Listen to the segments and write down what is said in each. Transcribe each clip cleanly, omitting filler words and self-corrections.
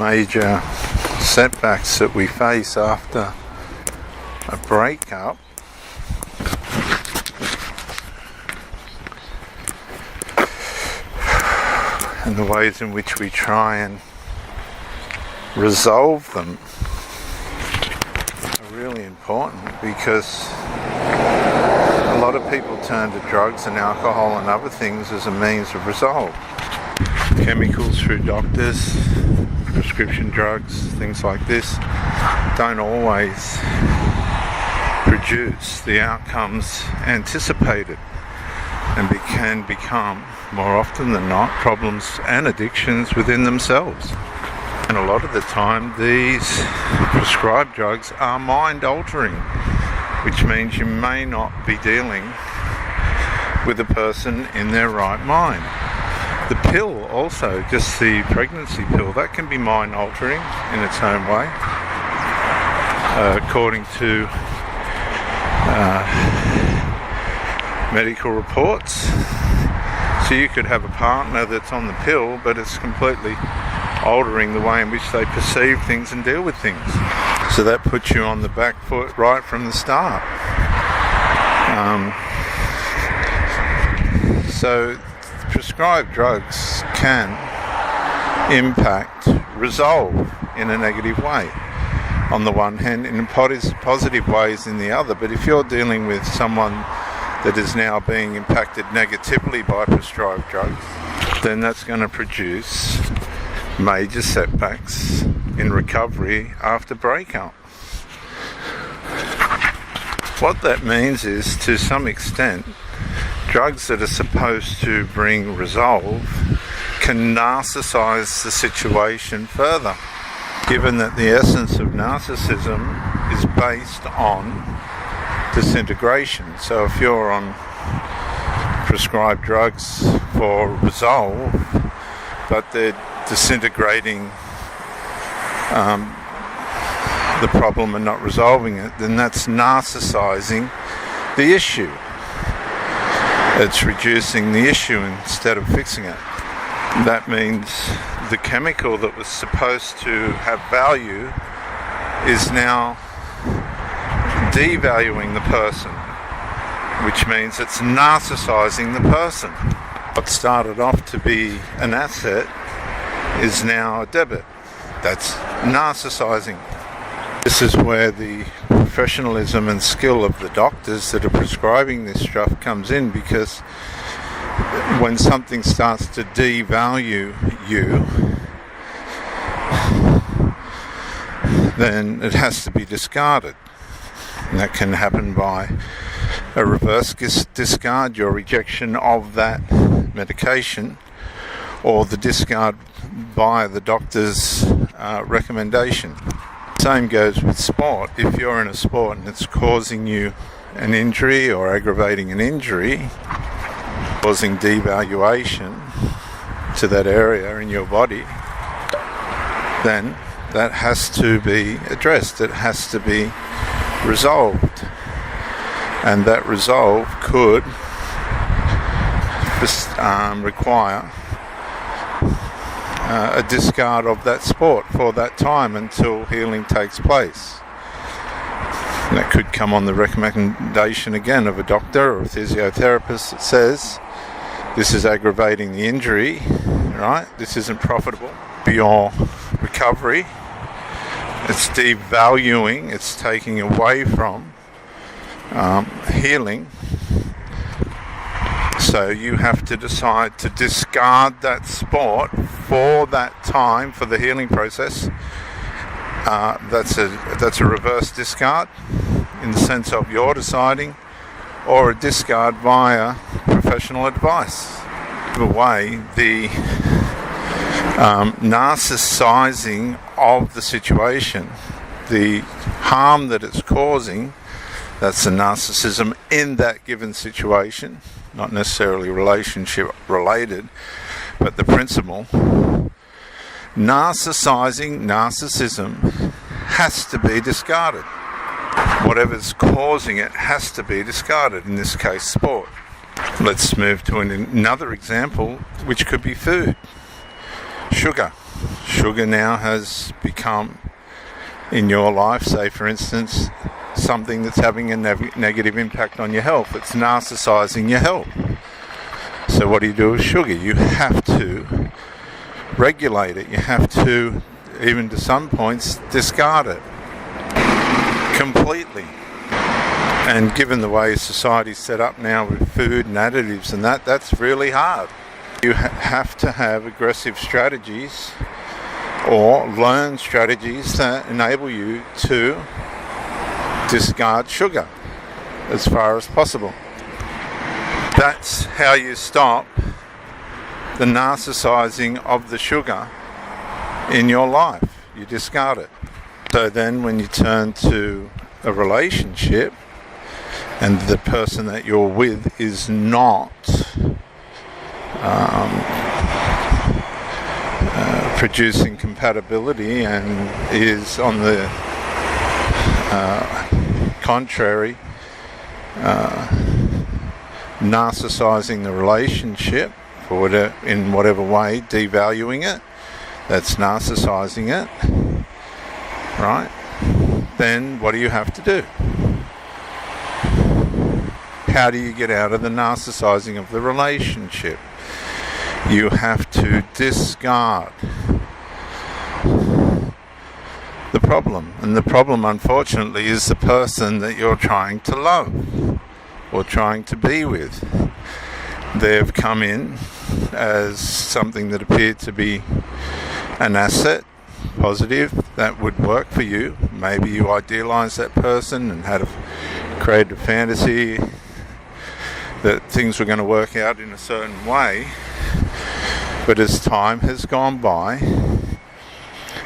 major setbacks that we face after a breakup and the ways in which we try and resolve them are really important, because a lot of people turn to drugs and alcohol and other things as a means of resolve. Chemicals through doctors, prescription drugs, things like this, don't always produce the outcomes anticipated, and can become, more often than not, problems and addictions within themselves. And a lot of the time these prescribed drugs are mind-altering, which means you may not be dealing with a person in their right mind. The pill also, just the pregnancy pill, that can be mind-altering in its own way, according to medical reports. So you could have a partner that's on the pill, but it's completely altering the way in which they perceive things and deal with things. So that puts you on the back foot right from the start. So prescribed drugs can impact resolve in a negative way on the one hand, in positive ways in the other. But if you're dealing with someone that is now being impacted negatively by prescribed drugs, then that's going to produce major setbacks in recovery after breakup. What that means is, to some extent, drugs that are supposed to bring resolve can narcissize the situation further, given that the essence of narcissism is based on disintegration. So if you're on prescribed drugs for resolve, but they're disintegrating the problem and not resolving it, then that's narcissizing the issue. It's reducing the issue instead of fixing it. That means the chemical that was supposed to have value is now devaluing the person, which means it's narcissizing the person. What started off to be an asset is now a debit. That's narcissizing. This is where the professionalism and skill of the doctors that are prescribing this stuff comes in, because when something starts to devalue you, then it has to be discarded. And that can happen by a reverse discard, your rejection of that medication, or the discard by the doctor's recommendation. Same goes with sport. If you're in a sport and it's causing you an injury or aggravating an injury, causing devaluation to that area in your body, then that has to be addressed. It has to be resolved. And that resolve could require a discard of that sport for that time until healing takes place. And that could come on the recommendation again of a doctor or a physiotherapist that says, this is aggravating the injury, right? This isn't profitable for your recovery. It's devaluing, it's taking away from healing. So you have to decide to discard that sport for that time, for the healing process. That's a reverse discard in the sense of you're deciding, or a discard via professional advice. Either way, the narcissizing of the situation, the harm that it's causing, that's the narcissism in that given situation, not necessarily relationship related, but the principle. Narcissism has to be discarded. Whatever's causing it has to be discarded, in this case sport. Let's move to another example, which could be food. Sugar sugar now has become in your life, say for instance, something that's having a negative impact on your health. It's narcissizing your health. So what do you do with sugar? You have to regulate it. You have to, even to some points, discard it completely. And given the way society's set up now with food and additives and that's really hard. You have to have aggressive strategies or learn strategies that enable you to discard sugar as far as possible. That's how you stop the narcissizing of the sugar in your life. You discard it. So then when you turn to a relationship and the person that you're with is not producing compatibility and is on the contrary narcissizing the relationship in whatever way, devaluing it, that's narcissizing it, right? Then what do you have to do? How do you get out of the narcissizing of the relationship? You have to discard the problem. And the problem, unfortunately, is the person that you're trying to love or trying to be with. They've come in as something that appeared to be an asset, positive, that would work for you. Maybe you idealized that person and created a fantasy that things were going to work out in a certain way. But as time has gone by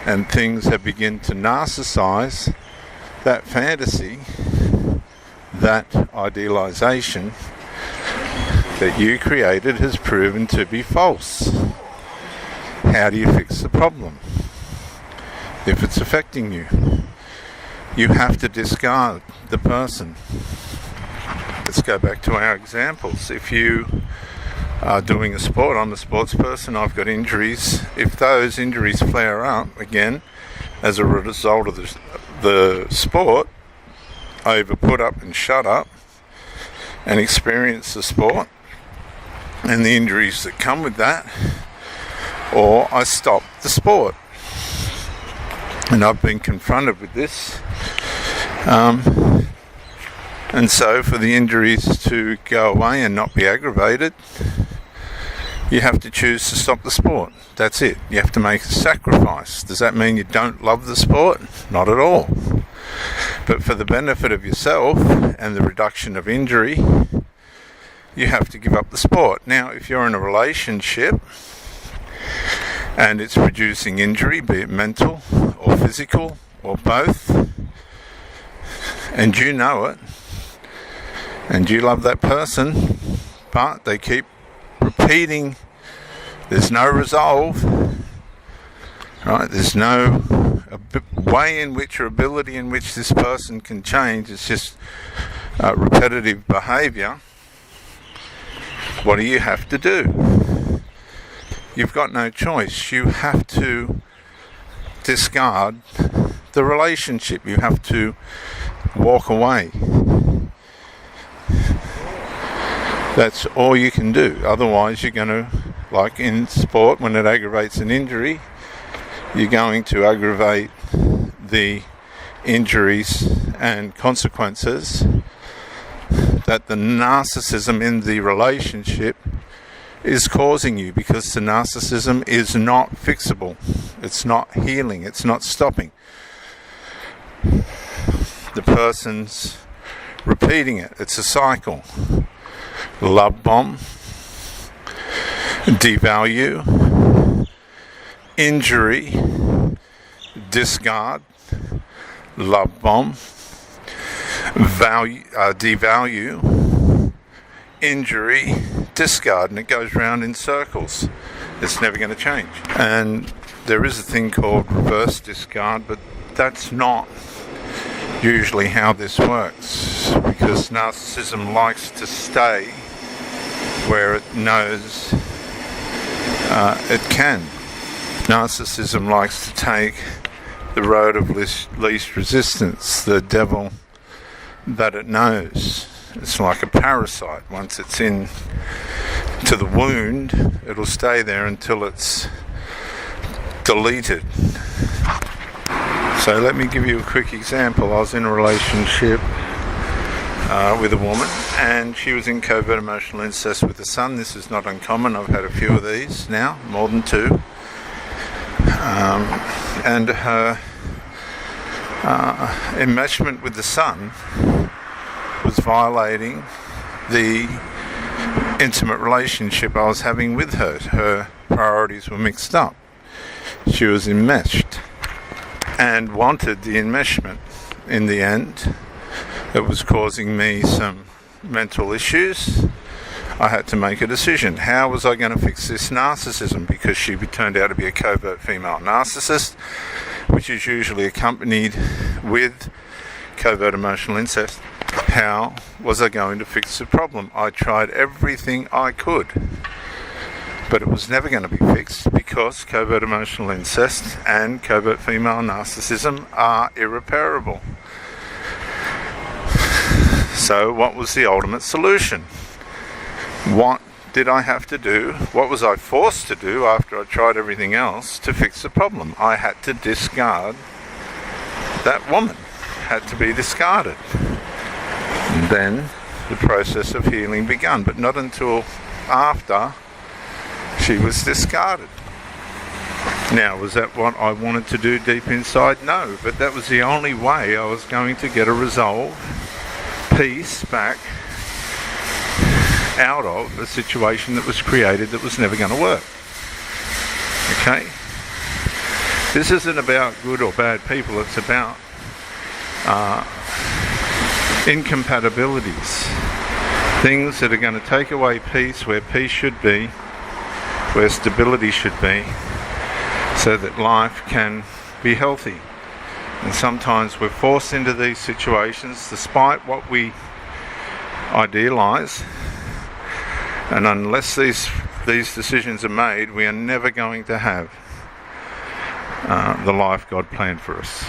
and things have begun to narcissize, that fantasy, that idealization that you created has proven to be false. How do you fix the problem? If it's affecting you, you have to discard the person. Let's go back to our examples. If you are doing a sport, I'm a sports person, I've got injuries. If those injuries flare up again as a result of the sport, I either put up and shut up and experience the sport and the injuries that come with that, or I stop the sport. And I've been confronted with this. And so for the injuries to go away and not be aggravated, you have to choose to stop the sport. That's it. You have to make a sacrifice. Does that mean you don't love the sport? Not at all. But for the benefit of yourself and the reduction of injury, you have to give up the sport. Now, if you're in a relationship and it's producing injury, be it mental or physical or both, and you know it, and you love that person, but they keep repeating, there's no resolve, right? There's no way in which or ability in which this person can change. It's just repetitive behaviour. What do you have to do? You've got no choice. You have to discard the relationship. You have to walk away. That's all you can do. Otherwise you're going to, like in sport, when it aggravates an injury, you're going to aggravate the injuries and consequences that the narcissism in the relationship is causing you, because the narcissism is not fixable. It's not healing. It's not stopping. The person's repeating it. It's a cycle. Love bomb, devalue, injury, discard, love bomb, devalue, injury, discard, and it goes round in circles. It's never going to change. And there is a thing called reverse discard, but that's not usually how this works, because narcissism likes to stay where it knows it can. Narcissism likes to take the road of least resistance, the devil that it knows. It's like a parasite. Once it's in to the wound, it'll stay there until it's deleted. So let me give you a quick example. I was in a relationship with a woman, and she was in covert emotional incest with a son. This is not uncommon. I've had a few of these now, more than two. And her enmeshment with the son was violating the intimate relationship I was having with her. Her priorities were mixed up. She was enmeshed and wanted the enmeshment. In the end, it was causing me some mental issues. I had to make a decision. How was I going to fix this narcissism? Because she turned out to be a covert female narcissist, which is usually accompanied with covert emotional incest. How was I going to fix the problem? I tried everything I could, but it was never going to be fixed because covert emotional incest and covert female narcissism are irreparable. So what was the ultimate solution? What did I have to do? What was I forced to do after I tried everything else to fix the problem? I had to discard that woman. Had to be discarded. And then the process of healing began, but not until after she was discarded. Now, was that what I wanted to do deep inside? No, but that was the only way I was going to get a resolve, peace back out of a situation that was created that was never going to work. Okay? This isn't about good or bad people, it's about incompatibilities. Things that are going to take away peace where peace should be, where stability should be, so that life can be healthy. And sometimes we're forced into these situations despite what we idealise, and unless these decisions are made, we are never going to have the life God planned for us.